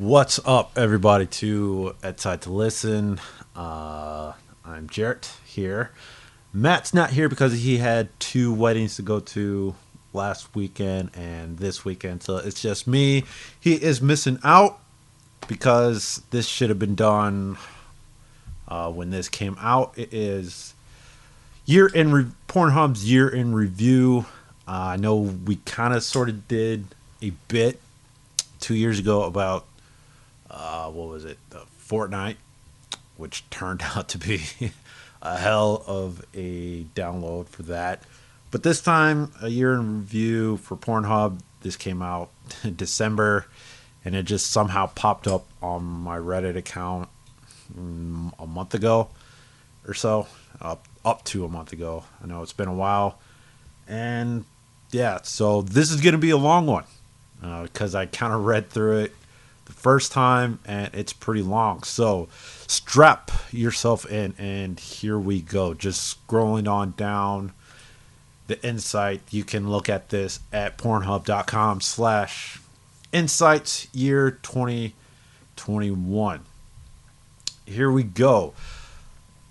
What's up, everybody? To Inside to Listen. I'm Jarrett here. Matt's not here because he had two weddings to go to last weekend and this weekend, so it's just me. He is missing out because this should have been done when this came out. It is Pornhub's year in review. I know we kind of sort of did a bit 2 years ago about what was it, the Fortnite, which turned out to be a hell of a download for that. But this time, a year in review for Pornhub. This came out in December, and it just somehow popped up on my Reddit account a month ago or so, up to a month ago. I know it's been a while, and yeah, so this is going to be a long one because I kind of read through it the first time, and it's pretty long. So strap yourself in, and here we go. Just scrolling on down the insite. You can look at this at pornhub.com/insights year 2021. Here we go.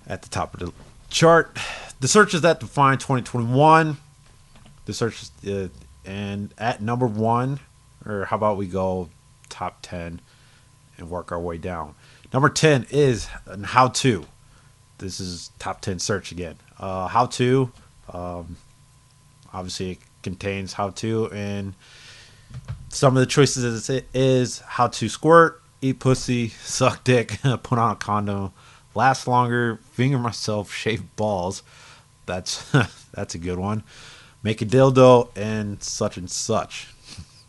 At the top of the chart, the searches that define 2021. The search is, and at number one, or how about we go top 10 and work our way down. Number 10 is how to. This is top 10 search again. How to, obviously it contains how to, and some of the choices is how to squirt, eat pussy, suck dick, put on a condom, last longer, finger myself, shave balls. That's that's a good one. Make a dildo and such.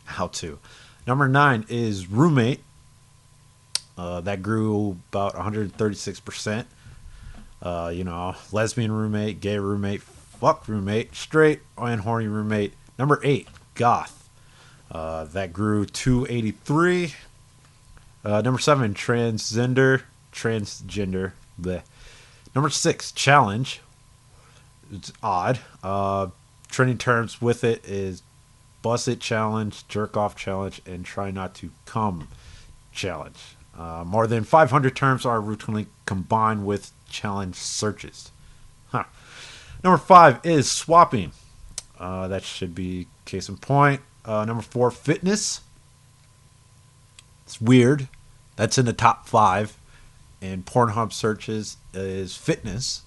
How to. Number 9 is roommate. That grew about 136%. Lesbian roommate, gay roommate, fuck roommate, straight and horny roommate. Number 8, goth. That grew 283. Number 7, transgender. Bleh. Number 6, challenge. It's odd. Trending terms with it is bust it challenge, jerk off challenge, and try not to come challenge. More than 500 terms are routinely combined with challenge searches. Huh. Number 5 is swapping. That should be case in point. Number 4, fitness. It's weird. That's in the top 5. And Pornhub searches is fitness.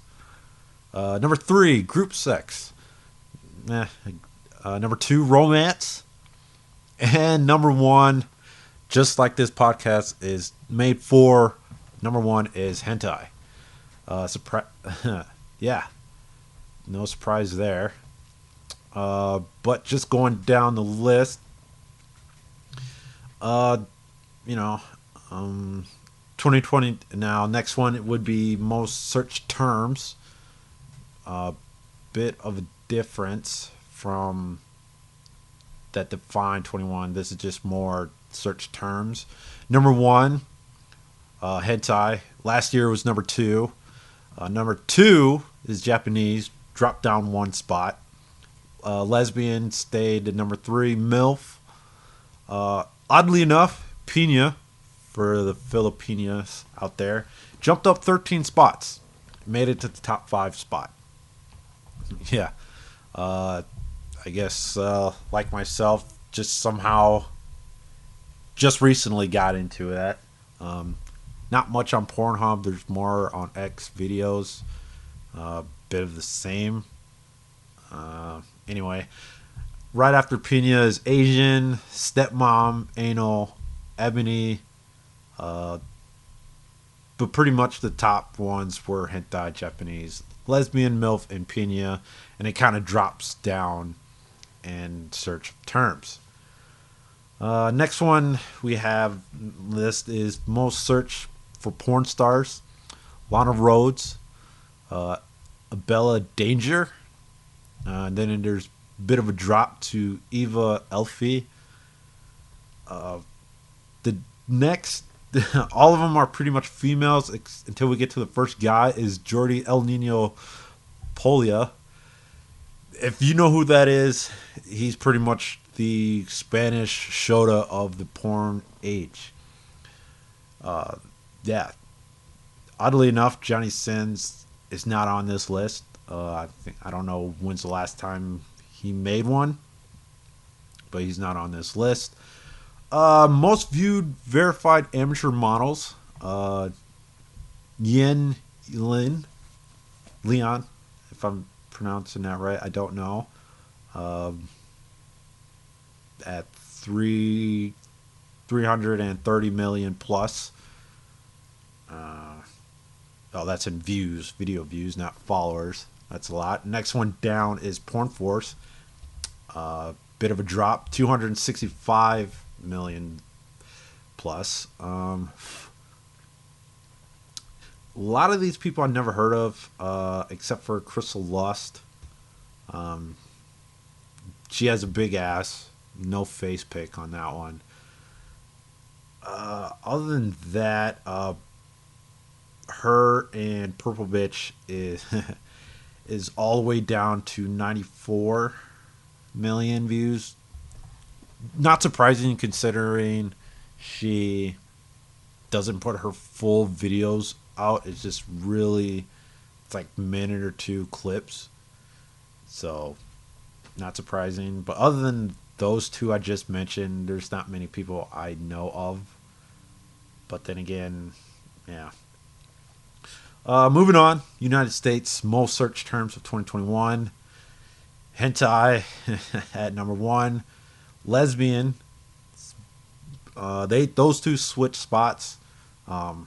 Number 3, group sex. Number 2, romance. And number 1, just like this podcast is made for, number 1 is hentai. Yeah, no surprise there. But just going down the list, 2020 now. Next one, it would be most search terms. Bit of a difference from that define 21. This is just more search terms. Number 1, hentai. Last year was number 2. Number 2 is Japanese, dropped down 1 spot. Lesbian stayed at number 3. MILF. Oddly enough, Pina, for the Filipinos out there, jumped up 13 spots. Made it to the top 5 spot. Yeah. I guess, like myself, just somehow just recently got into that. Not much on Pornhub. There's more on X videos. Bit of the same. Anyway, right after Pina is Asian, stepmom, anal, ebony. But pretty much the top ones were hentai, Japanese, lesbian, MILF, and Pina. And it kind of drops down and search terms. Next one we have list is most search for porn stars. Lana Rhodes, Abella Danger, and then there's a bit of a drop to Eva Elfie. The next, all of them are pretty much females until we get to the first guy is Jordi El Nino Polia. If you know who that is, he's pretty much the Spanish Shota of the porn age. Yeah, oddly enough, Johnny Sins is not on this list. I don't know when's the last time he made one, but he's not on this list. Most viewed verified amateur models. Yin Lin Leon, if I'm pronouncing that right, I don't know. Um, at 330 million plus. Uh, oh, that's in views, video views, not followers. That's a lot. Next one down is Porn Force. Bit of a drop, 265 million plus. A lot of these people I've never heard of, except for Crystal Lust. Um, she has a big ass. No face pick on that one. Other than that, her and Purple Bitch is is all the way down to 94 million views. Not surprising considering she doesn't put her full videos out. It's just really, it's like minute or two clips. So not surprising. But other than those two I just mentioned, there's not many people I know of. But then again, yeah. Moving on, United States most search terms of 2021. Hentai at number one. Lesbian. They those two switch spots. Um,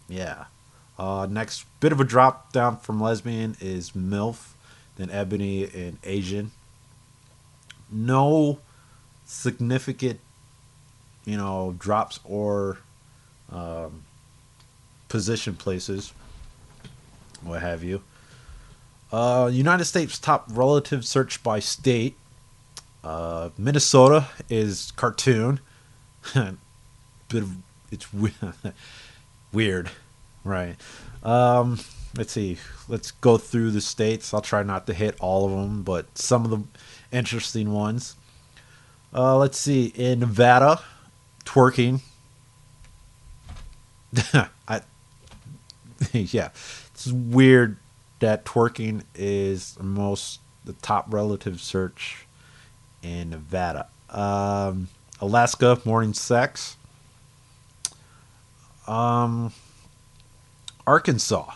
yeah. Next bit of a drop down from lesbian is MILF, then ebony and Asian. No significant, drops or um, position places, what have you. United States top relative search by state. Minnesota is cartoon. Bit of it's weird, right? Let's see. Let's go through the states. I'll try not to hit all of them, but some of the interesting ones. Let's see. In Nevada, twerking. I yeah, it's weird that twerking is the top relative search in Nevada. Alaska, morning sex. Um, Arkansas.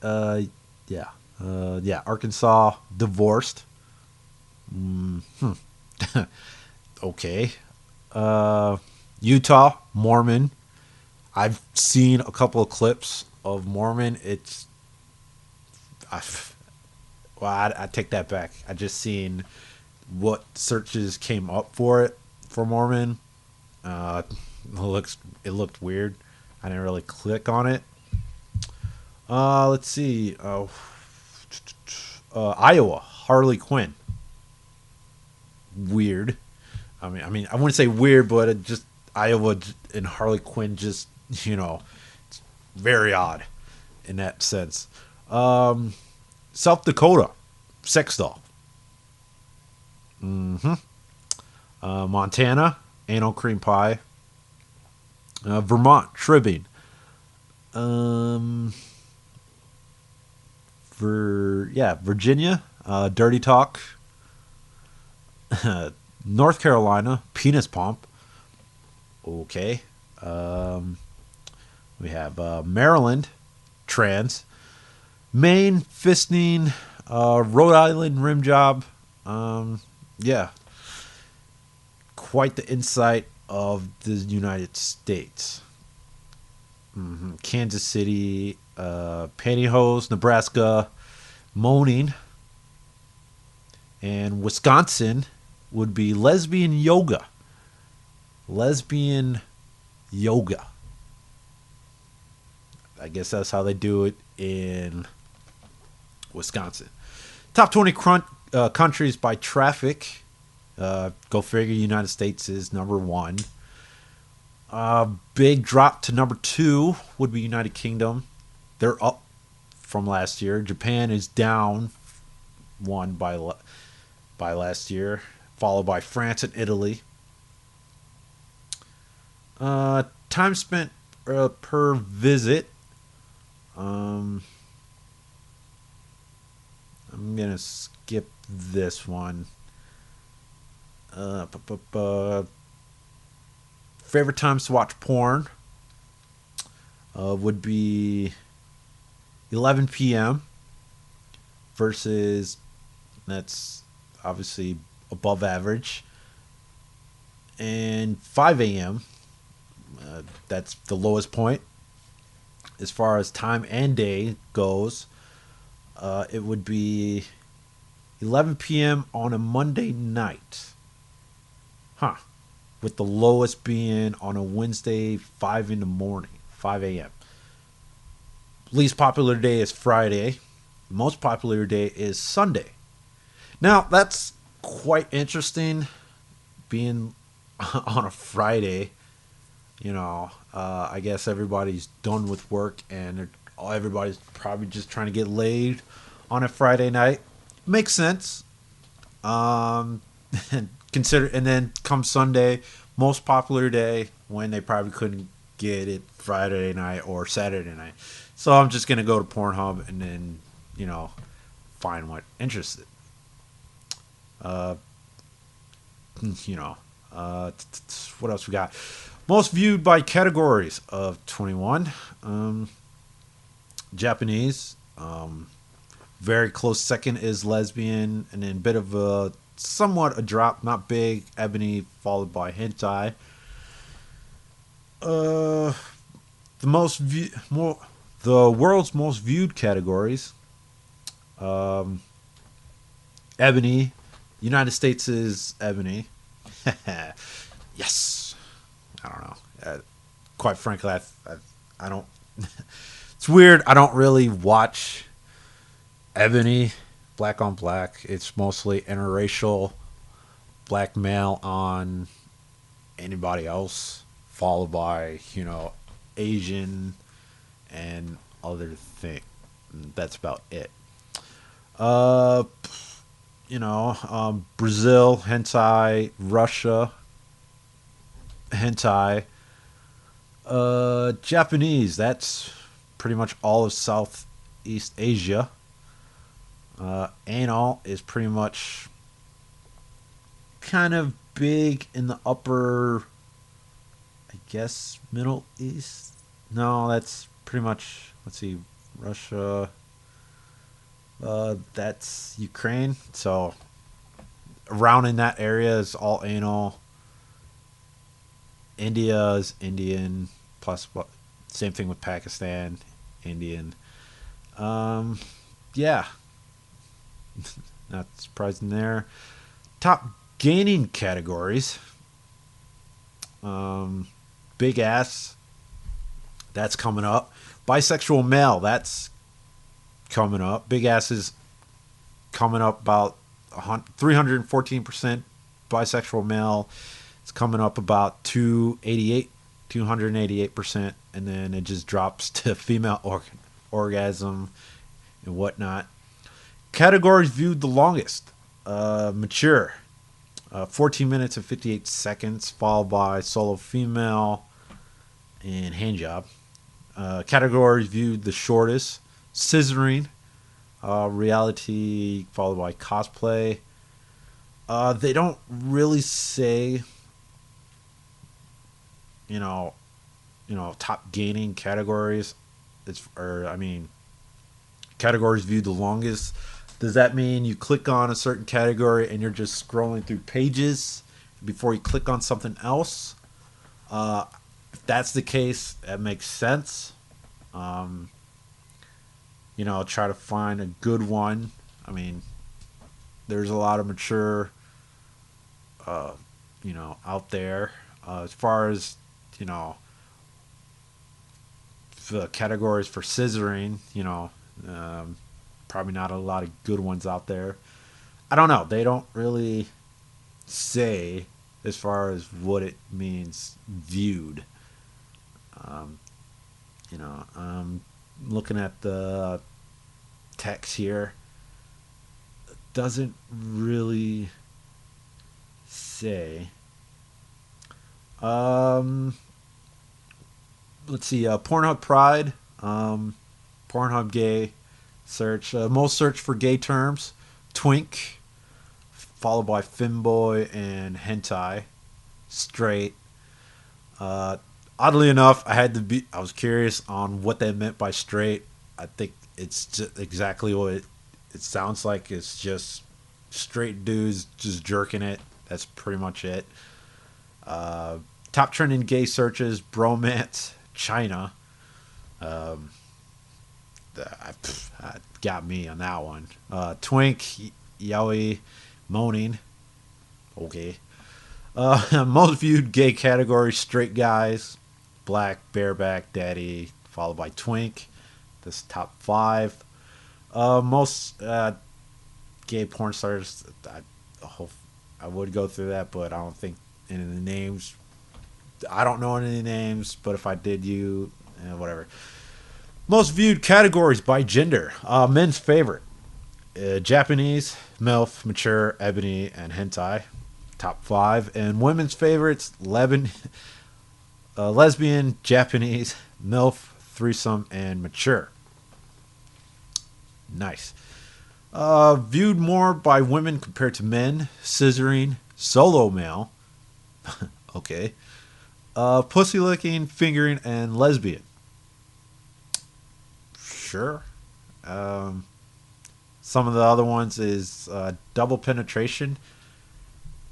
Uh, yeah. Yeah, Arkansas, divorced. Hmm. Okay. Utah, Mormon. I've seen a couple of clips of Mormon. I, I take that back. I just seen what searches came up for it for Mormon. It looked weird. I didn't really click on it. Let's see. Iowa, Harley Quinn. Weird. I wouldn't say weird, but it just Iowa and Harley Quinn just it's very odd in that sense. South Dakota, sex doll. Mm-hmm. Montana, anal cream pie. Vermont, tribbing. Um, Virginia, dirty talk. North Carolina, penis pump. Okay. Um, we have Maryland, trans. Maine, fisting. Rhode Island, rim job. Yeah. Quite the insight of the United States. Kansas City, pantyhose, Nebraska, moaning. And Wisconsin would be lesbian yoga. Lesbian yoga. I guess that's how they do it in Wisconsin. Top 20 countries by traffic. Go figure, United States is number one. Big drop to number two would be United Kingdom. They're up from last year. Japan is down one by last year, followed by France and Italy. time spent per visit. Um, I'm gonna skip this one. Uh, bu- bu- bu- Favorite times to watch porn would be 11 p.m. versus that's obviously above average, and 5 a.m. That's the lowest point as far as time and day goes. It would be 11 p.m. on a Monday night. Huh. With the lowest being on a Wednesday, 5 in the morning, 5 a.m. Least popular day is Friday. Most popular day is Sunday. Now, that's quite interesting being on a Friday. I guess everybody's done with work and everybody's probably just trying to get laid on a Friday night. Makes sense. Um, and then come Sunday, most popular day when they probably couldn't get it Friday night or Saturday night. So I'm just gonna go to Pornhub and then you know find what interested. Uh, you know, what else we got? Most viewed by categories of 21. Japanese. Very close second is lesbian, and then a bit of a somewhat a drop, not big. Ebony followed by hentai. Uh, the more the world's most viewed categories. Um, Ebony. United States is ebony. Yes. I don't know. Quite frankly, I don't. It's weird. I don't really watch ebony, black on black. It's mostly interracial, black male on anybody else, followed by Asian and other thing. That's about it. Uh, Brazil hentai, Russia hentai, Japanese. That's pretty much all of Southeast Asia. Anal is pretty much kind of big in the upper, I guess, Middle East. No, that's pretty much. Let's see, Russia. That's Ukraine. So around in that area is all anal. India is Indian. Plus, same thing with Pakistan, Indian. Um, yeah, not surprising there. Top gaining categories. Um, Big ass. That's coming up. Bisexual male. That's coming up. Big ass is coming up about 314%. Bisexual male. It's coming up about 288%, and then it just drops to female orgasm and whatnot. Categories viewed the longest. Mature, 14 minutes and 58 seconds, followed by solo female and handjob. Categories viewed the shortest. Scissoring, reality, followed by cosplay. They don't really say, you know, top gaining categories. Categories viewed the longest. Does that mean you click on a certain category and you're just scrolling through pages before you click on something else? If that's the case, that makes sense. Um, Try to find a good one. I mean, there's a lot of mature, out there. As far as, you know, the categories for scissoring, probably not a lot of good ones out there. I don't know. They don't really say as far as what it means viewed. Um, looking at the text here, doesn't really say. Um, Let's see. Pornhub Pride. Pornhub Gay. Search. Most search for gay terms. Twink. Followed by Femboy and Hentai. Straight. Uh, Oddly enough, I was curious on what they meant by straight. I think it's just exactly what it sounds like. It's just straight dudes just jerking it. That's pretty much it. Uh, Top trending gay searches: bromance, China. Um, got me on that one. Twink, yaoi, moaning. Okay. Most viewed gay category: straight guys, black, bareback, daddy, followed by twink. This top five. Most gay porn stars. I would go through that, but I don't think any of the names. I don't know any names, but if I did, whatever. Most viewed categories by gender. Men's favorite: Japanese, MILF, mature, ebony, and hentai. Top five. And women's favorites: lesbian, Japanese, MILF, threesome, and mature. Nice. Viewed more by women compared to men: scissoring, solo male. Okay. Pussy licking, fingering, and lesbian. Sure. Um, some of the other ones is double penetration,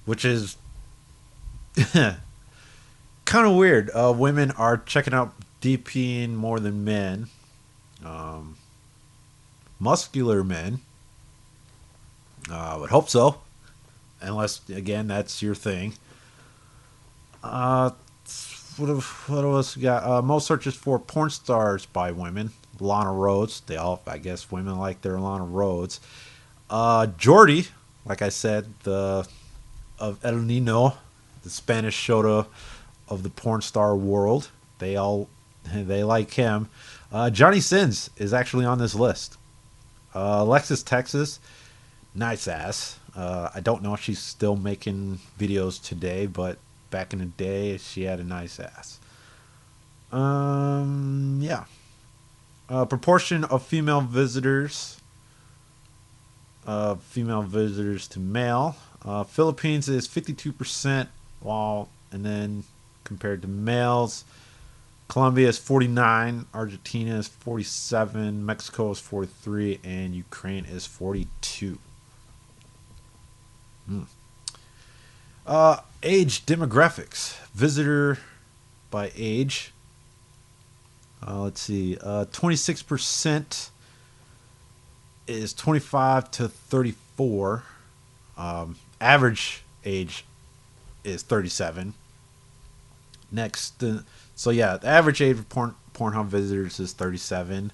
which is kind of weird. Women are checking out DPing more than men. Um, Muscular men. I would hope so, unless again that's your thing. Uh, what else we got? Most searches for porn stars by women. Lana Rhodes. I guess women like their Lana Rhodes. Jordy, like I said, the of El Nino, the Spanish Shota of the porn star world. They like him. Johnny Sins is actually on this list. Alexis Texas, nice ass. I don't know if she's still making videos today, but back in the day, she had a nice ass. Yeah. Proportion of female visitors to male. Philippines is 52%, and then compared to males, Colombia is 49, Argentina is 47, Mexico is 43, and Ukraine is 42. Hmm. Age demographics. Visitor by age. Let's see. 26% is 25 to 34. Average age is 37. Next, so yeah, the average age of Pornhub visitors is 37,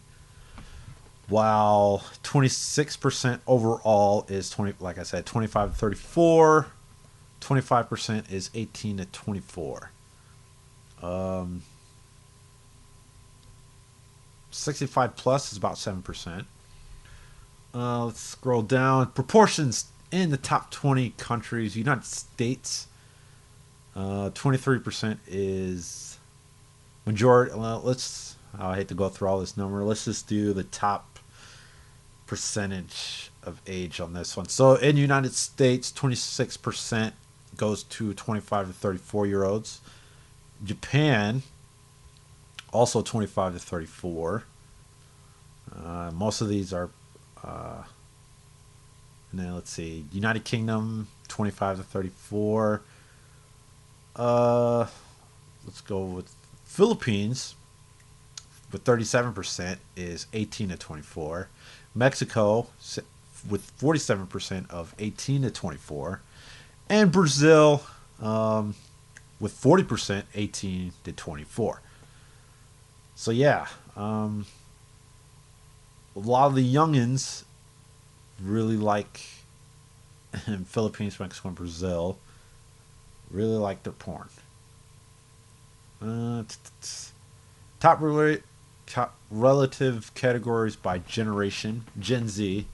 while 26% overall is 20. Like I said, 25 to 34. 25% is 18 to 24. 65 plus is about 7%. Let's scroll down. Proportions in the top 20 countries. United States, 23% is majority. Well, I hate to go through all this number. Let's just do the top percentage of age on this one. So in the United States, 26% goes to 25 to 34 year olds. Japan, also 25 to 34. Most of these are. And then let's see, United Kingdom, 25 to 34. Let's go with Philippines with 37% is 18 to 24. Mexico with 47% of 18 to 24. And Brazil with 40% 18 to 24. So yeah, a lot of the youngins really like in Philippines, Mexico, and Brazil really like their porn. Top relative categories by generation: Gen Z,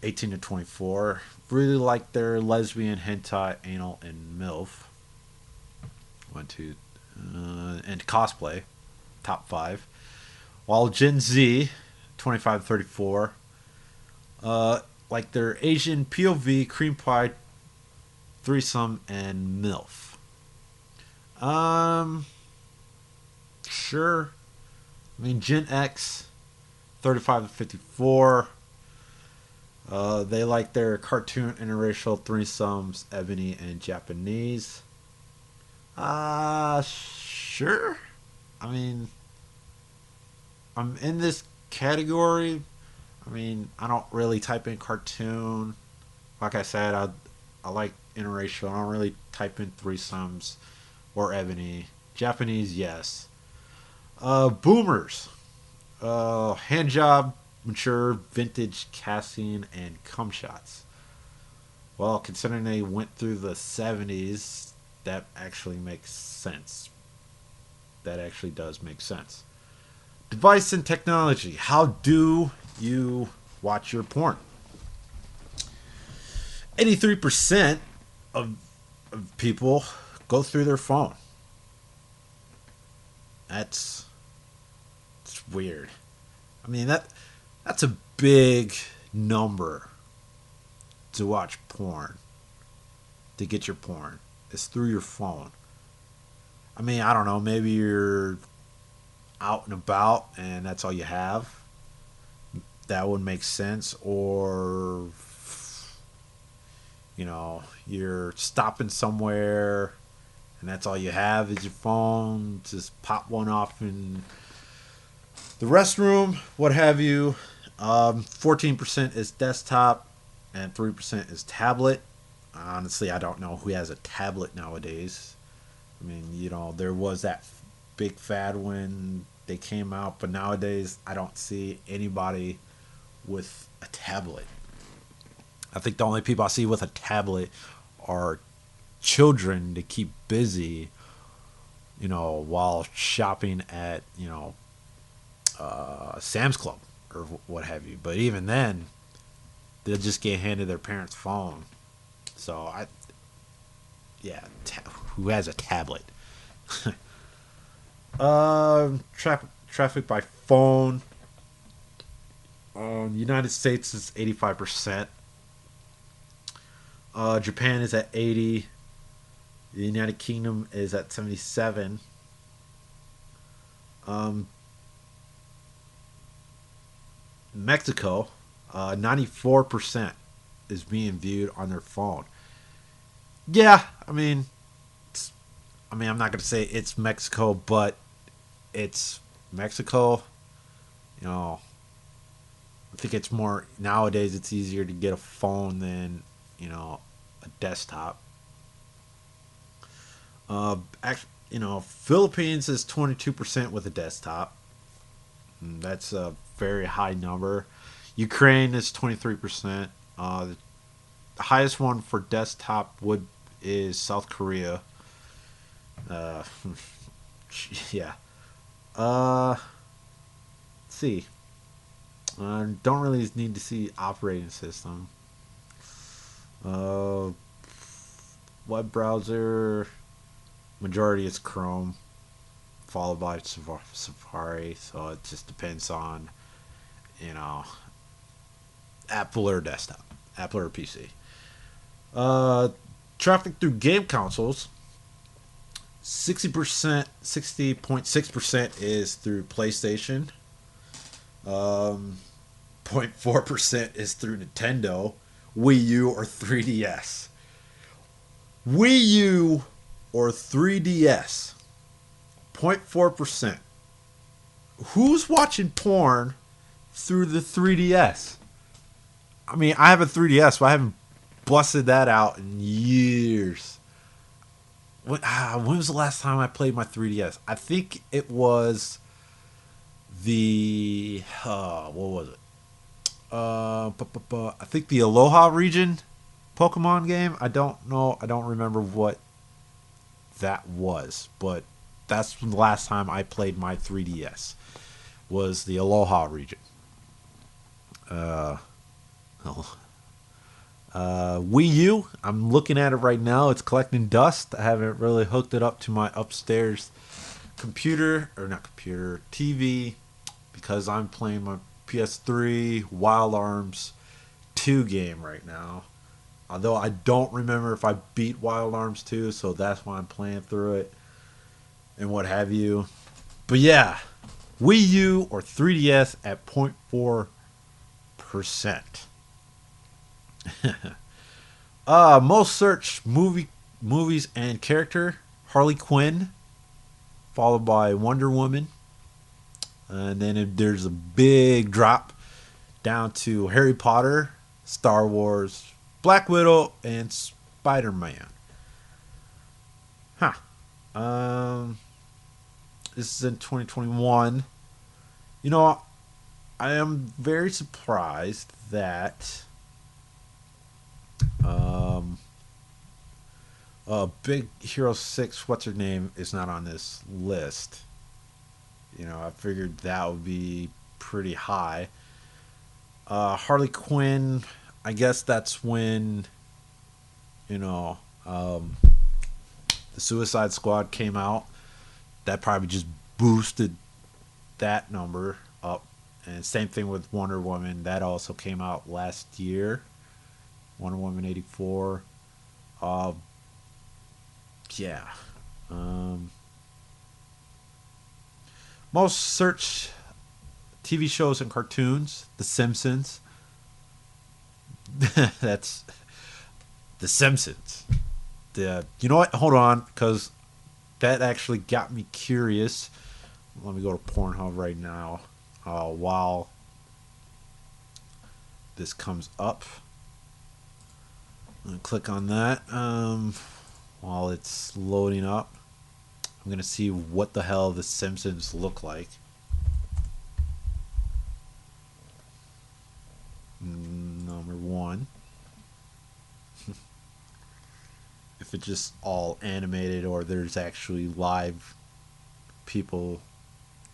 18 to 24, really like their lesbian, hentai, anal, and MILF. And cosplay. top 5. While Gen Z, 25 to 34, like their Asian POV, cream pie, threesome, and MILF. Um, sure. I mean, Gen X, 35 to 54. They like their cartoon interracial threesomes, ebony and Japanese. Sure. I mean, I'm in this category. I mean, I don't really type in cartoon. Like I said, I like interracial. I don't really type in threesomes or ebony. Japanese, yes. Boomers. Hand job, mature, vintage, casting, and cum shots. Well, considering they went through the 70s, that actually makes sense. That actually does make sense. Device and technology. How do you watch your porn? 83% of, of people go through their phone. That's it's weird. I mean that's a big number to watch porn, to get your porn. It's through your phone. I mean, I don't know, maybe you're out and about and that's all you have. That would make sense. Or you're stopping somewhere and that's all you have is your phone. Just pop one off in the restroom, what have you. 14% is desktop and 3% is tablet. Honestly, I don't know who has a tablet nowadays. I mean, there was that big fad when they came out, but nowadays I don't see anybody with a tablet. I think the only people I see with a tablet are children to keep busy, while shopping at, Sam's Club or what have you. But even then, they'll just get handed their parents' phone. So yeah, who has a tablet? Traffic by phone. United States is 85%. Japan is at 80. The United Kingdom is at 77. Mexico, 94% is being viewed on their phone. Yeah, I'm not going to say it's Mexico, but it's Mexico. I think it's more nowadays. It's easier to get a phone than a desktop. Philippines is 22% with a desktop. That's a very high number. Ukraine is 23%. The highest one for desktop is South Korea. Uh, yeah. Let's see. Don't really need to see operating system. Uh, Web browser. Majority is Chrome, followed by Safari. So it just depends on, you know, Apple or desktop, Apple or PC. Uh, Traffic through game consoles. 60.6% is through PlayStation. 0.4% is through Nintendo, Wii U, or 3DS. Wii U or 3DS. 0.4%. Who's watching porn through the 3DS? I mean, I have a 3DS, but I haven't busted that out in years. When was the last time I played my 3DS? I think it was what was it? I think the Aloha region Pokemon game. I don't know. I don't remember what that was, but that's the last time I played my 3DS. Was the Aloha region. Wii U, I'm looking at it right now. It's collecting dust. I haven't really hooked it up to my upstairs computer, or not computer, TV, because I'm playing my PS3 Wild Arms 2 game right now. Although I don't remember if I beat Wild Arms 2, so that's why I'm playing through it and what have you. But yeah, Wii U or 3DS at 0.4%. Most searched movies and character, Harley Quinn, followed by Wonder Woman. And then if there's a big drop down to Harry Potter, Star Wars, Black Widow, and Spider Man. Huh. Um, this is in 2021. You know, I am very surprised that um, Big Hero 6, what's her name, is not on this list. You know, I figured that would be pretty high. Harley Quinn, I guess that's when, you know, the Suicide Squad came out. That probably just boosted that number up. And same thing with Wonder Woman. That also came out last year. Wonder Woman 84. Uh, yeah. Um, Most searched TV shows and cartoons: The Simpsons. That's The Simpsons. You know what? Hold on, because that actually got me curious. Let me go to Pornhub right now. While this comes up, I'm gonna click on that. While it's loading up, I'm gonna see what the hell The Simpsons look like. Number one. If it's just all animated or there's actually live people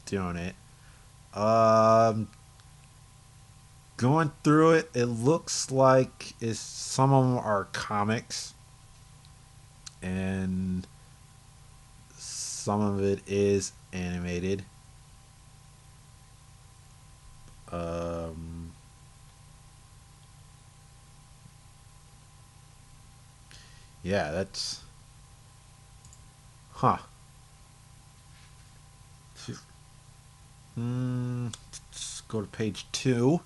doing it. Going through it, it looks like some of them are comics and some of it is animated. Yeah, that's huh. Let's go to page 2.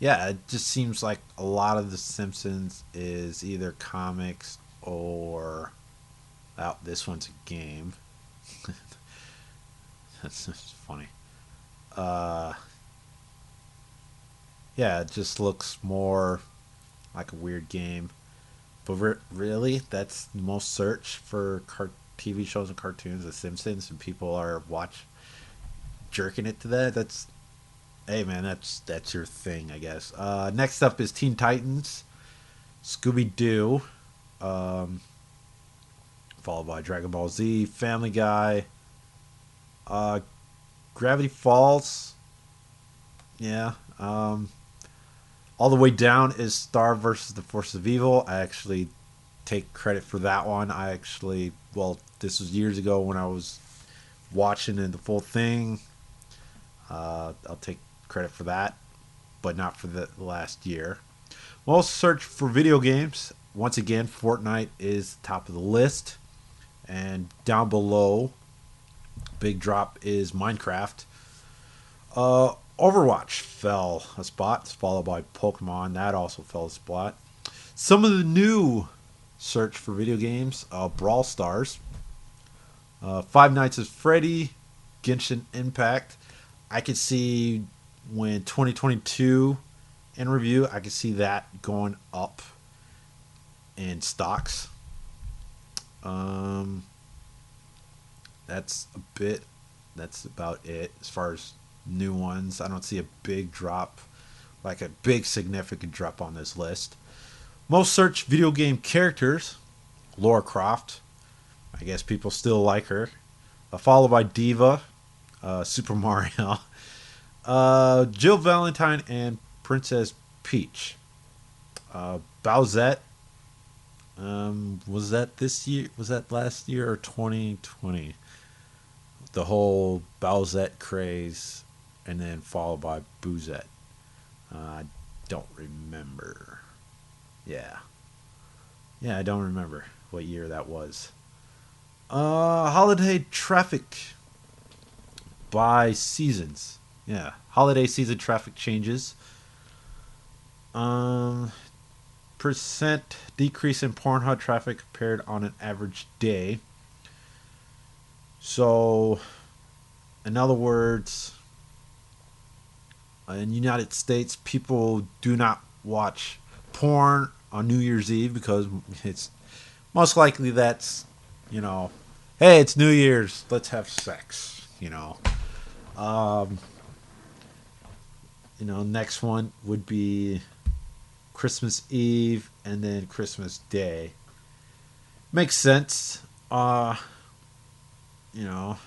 Yeah, it just seems like a lot of The Simpsons is either comics or this one's a game. That's just funny. Uh, yeah, it just looks more like a weird game. But really, that's the most search for TV shows and cartoons, The Simpsons, and people are jerking it to that. That's Hey man, that's your thing, I guess. Next up is Teen Titans, Scooby Doo, um, followed by Dragon Ball Z, Family Guy, uh, Gravity Falls. Yeah. All the way down is Star versus the Force of Evil. I actually take credit for that one. This was years ago when I was watching the full thing. I'll take credit for that, but not for the last year. Most search for video games. Once again, Fortnite is top of the list. And down below, big drop is Minecraft. Overwatch fell a spot, followed by Pokemon. That also fell a spot. Some of the new search for video games: Brawl Stars, Five Nights at Freddy, Genshin Impact. I could see when 2022 in review, I could see that going up in stocks. That's a bit. That's about it as far as new ones. I don't see a big drop, like a big significant drop on this list. Most searched video game characters: Lara Croft. I guess people still like her. Followed by Diva, Super Mario. Jill Valentine and Princess Peach. Bowsette. Was that this year? Was that last year or 2020? The whole Bowsette craze, and then followed by Boozette. I don't remember. Yeah, yeah, I don't remember what year that was. Holiday traffic by seasons. Yeah, holiday season traffic changes. Um, percent decrease in Pornhub traffic compared on an average day. So, in other words, in the United States, people do not watch porn on New Year's Eve because it's most likely that's, you know, hey, it's New Year's, let's have sex. Um, next one would be Christmas Eve and then Christmas Day. Makes sense. You know,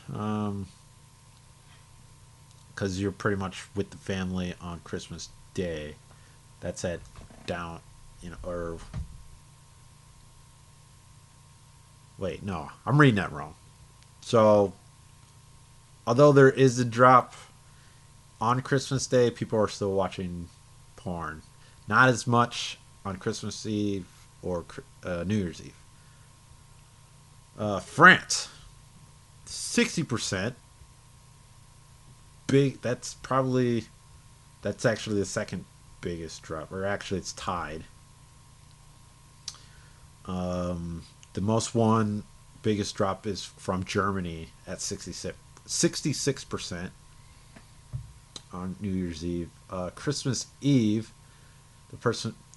because you're pretty much with the family on Christmas Day. That's at down, or wait, no, I'm reading that wrong. So, although there is a drop on Christmas Day, people are still watching porn. Not as much on Christmas Eve or New Year's Eve. France, 60%. Big. That's actually the second biggest drop, or actually it's tied. The most one biggest drop is from Germany at 66% on New Year's Eve. Christmas Eve,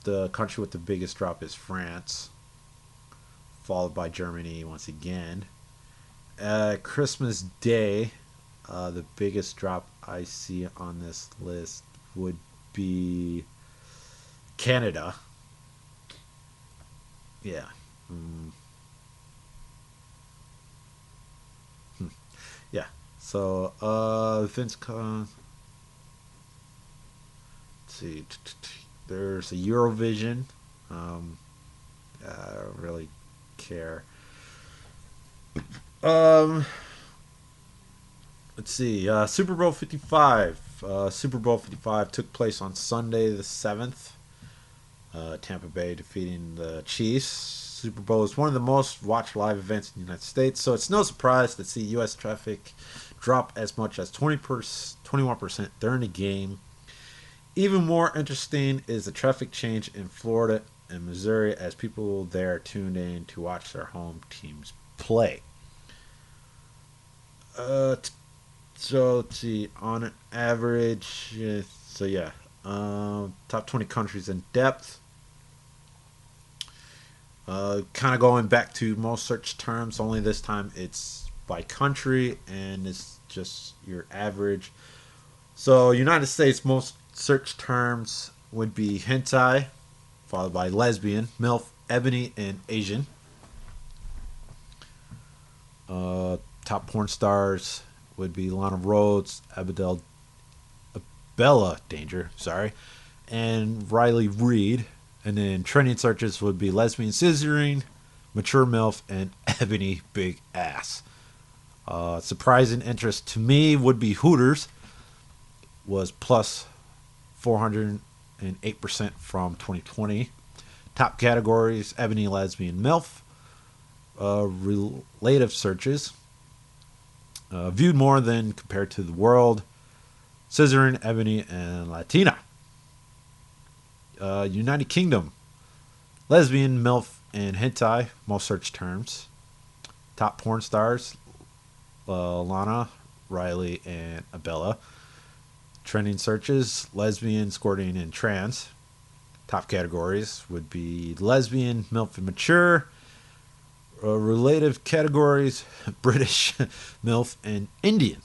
the country with the biggest drop is France, followed by Germany once again. Christmas Day, the biggest drop I see on this list would be Canada. Yeah. Mm, yeah. So, Vince Con. Let's see. There's a Eurovision. Um, I don't really care. Um, let's see. Super Bowl 55. Super Bowl 55 took place on Sunday the 7th. Tampa Bay defeating the Chiefs. Super Bowl is one of the most watched live events in the United States, so it's no surprise to see U.S. traffic drop as much as 21% during the game. Even more interesting is the traffic change in Florida and Missouri as people there tuned in to watch their home teams play. Uh, so let's see. On an average, so yeah, top 20 countries in depth. Kind of going back to most search terms, only this time it's by country and it's just your average. So, United States, most search terms would be hentai, followed by lesbian, MILF, ebony, and Asian. Top porn stars would be Lana Rhodes, Bella Danger, sorry, and Riley Reid. And then trending searches would be lesbian scissoring, mature MILF, and ebony big ass. Surprising interest to me would be Hooters, was plus 408% from 2020. Top categories: ebony, lesbian, MILF. Relative searches viewed more than compared to the world: scissoring, ebony, and Latina. United Kingdom: lesbian, MILF, and hentai, most search terms. Top porn stars: Lana, Riley, and Abella. Trending searches: lesbian, squirting, and trans. Top categories would be lesbian, MILF, and mature. Relative categories: British, MILF, and Indian.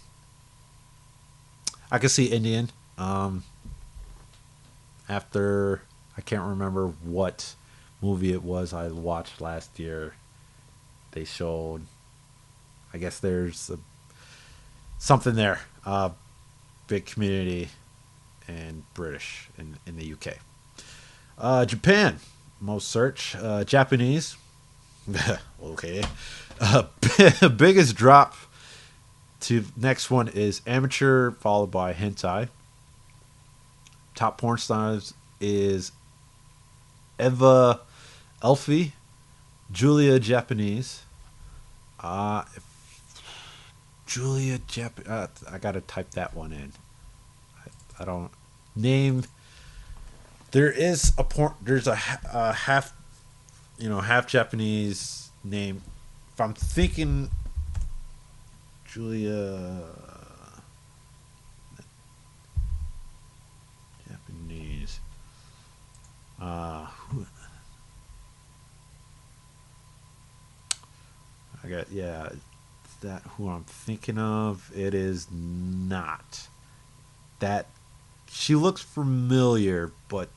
I can see Indian. After, I can't remember what movie it was I watched last year. They showed, I guess there's something there. big community and British in the UK. Japan, most search. Japanese, okay. Uh, biggest drop to next one is amateur, followed by hentai. Top porn stars is Eva Elfie, Julia Japanese. If Julia Jap. I gotta type that one in. I don't name. There is a porn. There's a half, half Japanese name. If I'm thinking Julia Japanese. Who I got? Yeah, is that who I'm thinking of? It is not. That she looks familiar, but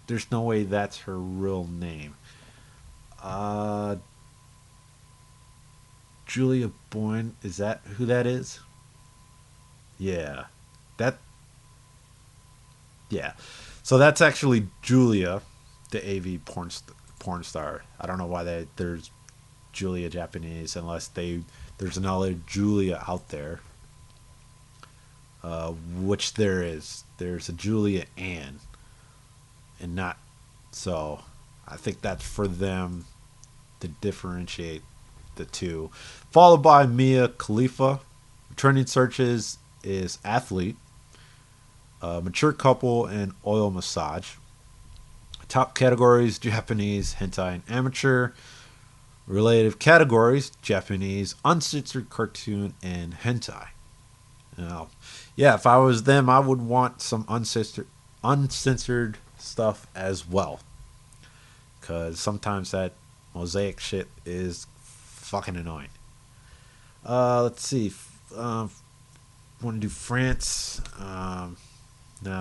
there's no way that's her real name. Uh, Julia Boyne, is that who that is? Yeah, that yeah. So that's actually Julia, the AV porn star. I don't know why there's Julia Japanese unless there's another Julia out there, which there is. There's a Julia Ann, and not so. I think that's for them to differentiate the two. Followed by Mia Khalifa. Returning searches is athlete, mature couple, and oil massage. Top categories Japanese, hentai, and amateur. Relative categories Japanese, uncensored cartoon, and hentai. Now, yeah, if I was them, I would want some uncensored stuff as well. Because sometimes that mosaic shit is fucking annoying. Let's see. Want to do France? No,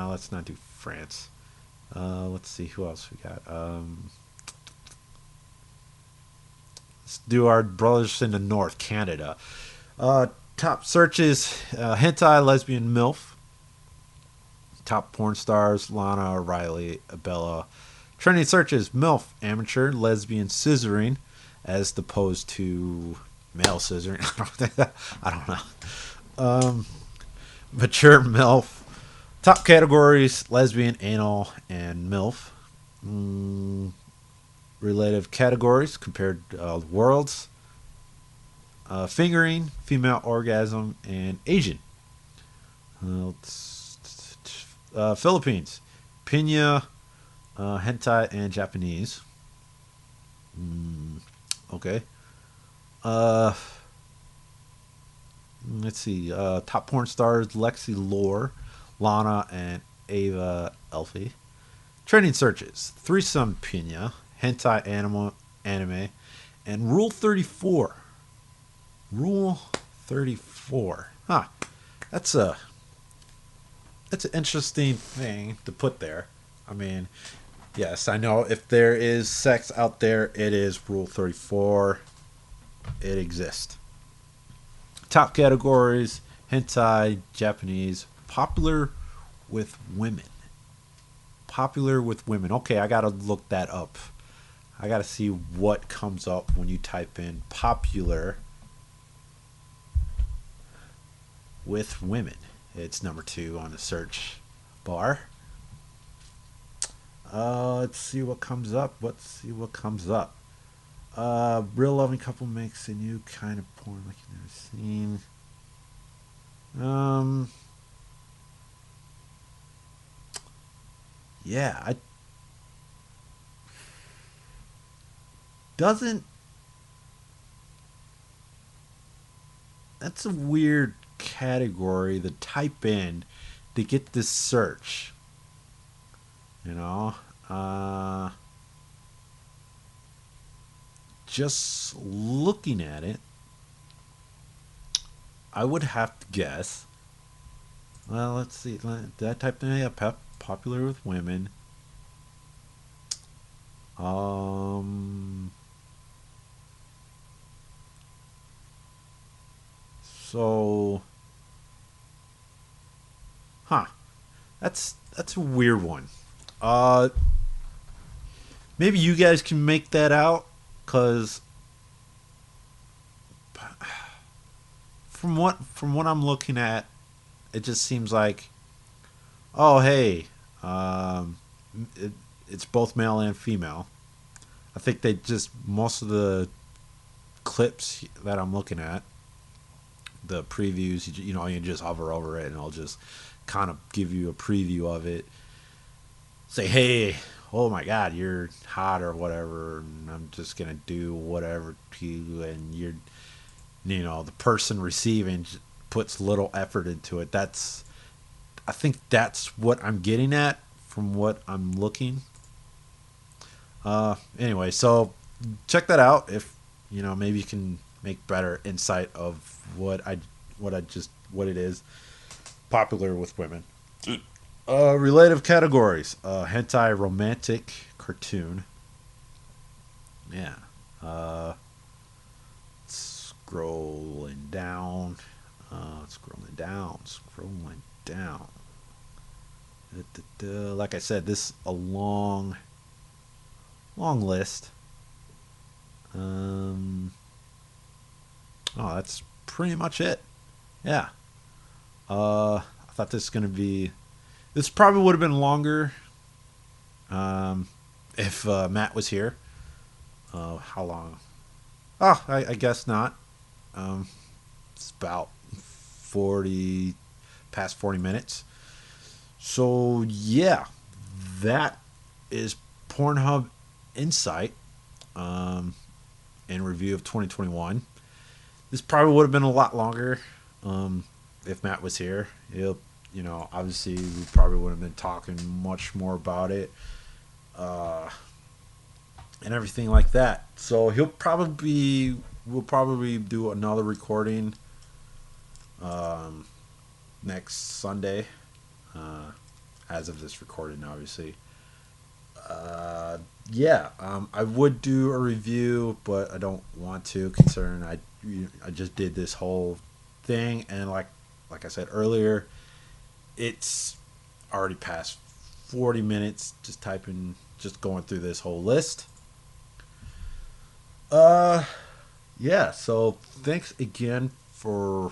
let's not do France. Let's see who else we got. Let's do our brothers in the north, Canada. Uh, Top searches: hentai, lesbian, milf. Top porn stars: Lana, Riley, Abella. Trending searches: milf, amateur, lesbian, scissoring, as opposed to male scissoring. I don't know. Mature MILF. Top categories: lesbian, anal, and MILF. Relative categories compared worlds: fingering, female orgasm, and Asian. Philippines: Pina, hentai, and Japanese. Okay. Uh, let's see. Top porn stars: Lexi Lore, Lana, and Ava Elfie. Trending searches: threesome Pina, hentai anime, and Rule 34. Rule 34. Huh. That's a that's an interesting thing to put there. I mean, yes, I know if there is sex out there, it is Rule 34. It exists. Top categories: hentai, Japanese, popular with women. Popular with women. Okay, I gotta look that up. I gotta see what comes up when you type in popular with women. It's number 2 on the search bar. Let's see what comes up. Let's see what comes up. Real loving couple makes a new kind of porn like you've never seen. Yeah, I doesn't. That's a weird category to type in to get this search. You know, just looking at it, I would have to guess. Well, let's see. Did I type in popular with women? Um. So, That's a weird one. Uh, Maybe you guys can make that out, cause from what I'm looking at, it just seems like, oh hey, um, it, it's both male and female. I think they just most of the clips that I'm looking at, the previews, you just hover over it and it'll just kind of give you a preview of it. Say, hey, oh my God, you're hot or whatever, and I'm just gonna do whatever to you, and the person receiving puts little effort into it. I think that's what I'm getting at from what I'm looking. Anyway, so check that out if maybe you can make better insight of what it is popular with women. Relative categories: hentai, romantic, cartoon. Yeah. Uh, scrolling down. Scrolling down. Scrolling down. Like I said, this is a long, long list. Um, oh, that's pretty much it. Yeah. I thought this was gonna be. This probably would have been longer if Matt was here. How long? Oh, I guess not. Um, it's about 40, past 40 minutes. So yeah, that is Pornhub Insight in review of 2021. This probably would have been a lot longer if Matt was here. Obviously we probably would have been talking much more about it and everything like that. So we'll probably do another recording um, next Sunday, uh, as of this recording, obviously. Yeah, I would do a review, but I don't want to, considering I just did this whole thing, and like I said earlier, it's already past 40 minutes just going through this whole list. Uh, yeah. So thanks again for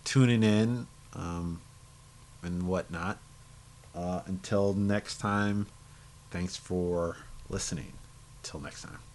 tuning in, and whatnot. Until next time, thanks for listening. Till next time.